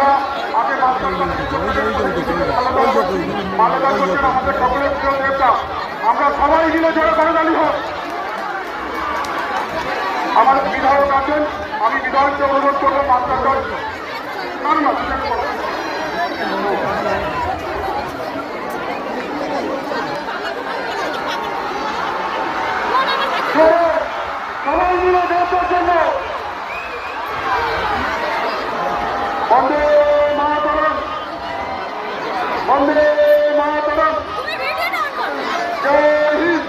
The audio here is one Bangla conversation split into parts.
আমরা আগে মাস্টার মালেদার করছেন আমাদের সকলের প্রিয় নেতা। আমরা সবাই মিলে জোরে করতালি হোক। আমার বিধায়ক আছেন, আমি বিধায়ককে অনুরোধ করবো মাস্টার সবাই মিলে দেশের জন্য বন্দে মাতরম, বন্দে মাতরম, জয় হিন্দ,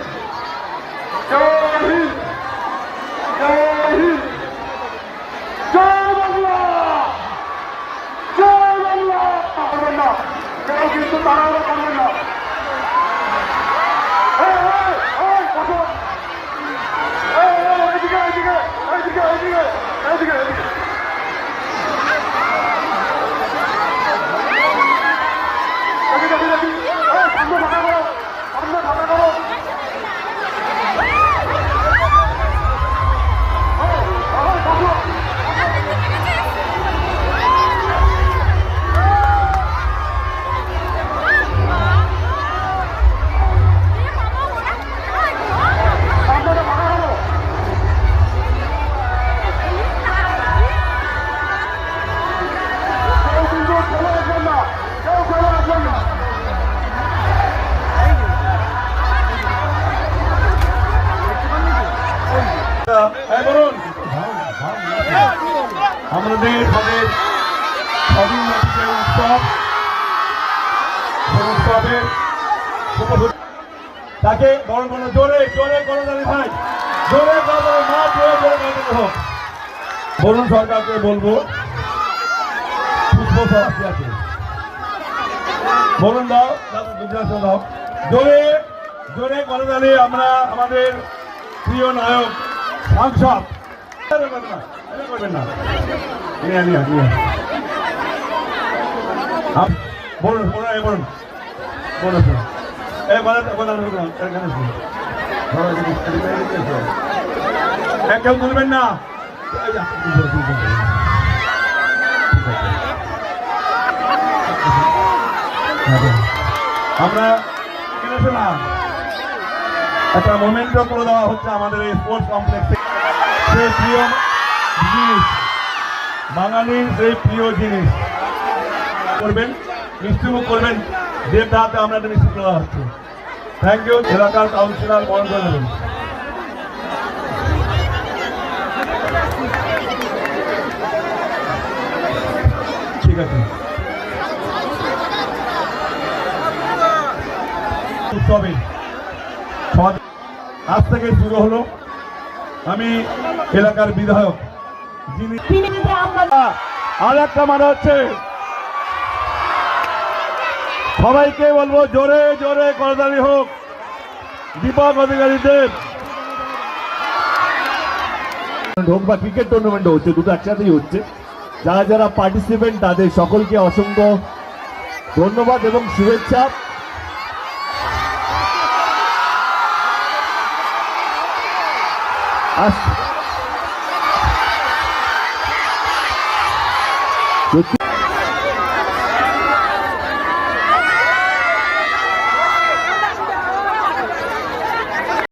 জয় হিন্দ, জয় হিন্দ, জয় বাংলা, জয় বাংলা। করবেন না কেউ, কিন্তু তারাও করবেন না। আমাদের স্বাধীন উৎসবের তাকে বড় বড় জোরে জোরে করে দাঁড়িয়ে ভাই, জোরে করে মা জোরে জোরে করে হোক। বরুণ সরকারকে বলবো পুষ্প সরাসরি আছে, বলুন দাও দাও জোরে জোরে করে দাঁড়িয়ে আমরা আমাদের প্রিয় নায়ক সাংসদ করবেন না বলুন বলুন বলুন কেউ তুলবেন না। আমরা একটা মোমেন্ট করে দেওয়া হচ্ছে আমাদের এই স্পোর্টস কমপ্লেক্সে। সেই প্রিয় জিনিস, বাঙালির সেই প্রিয় জিনিস করবেন, মিষ্টিমুখ করবেন, দেবটা হাতে আমরা মিষ্টি দেওয়া হচ্ছে। Thank you. এলাকার কাউন্সিলর বরণ করে দেবেন। ঠিক আছে। উৎসবে আজ থেকে শুরু হলো। আমি এলাকার বিধায়ক, যিনি আর একটা মানে হচ্ছে সবাইকে বলবো জোরে জোরে করতালি হোক দীপক অধিকারীদের। হোক বা ক্রিকেট টুর্নামেন্ট হচ্ছে, দুটো একসাথেই হচ্ছে। যারা যারা পার্টিসিপেন্ট তাদের সকলকে অসংখ্য ধন্যবাদ এবং শুভেচ্ছা। সত্যি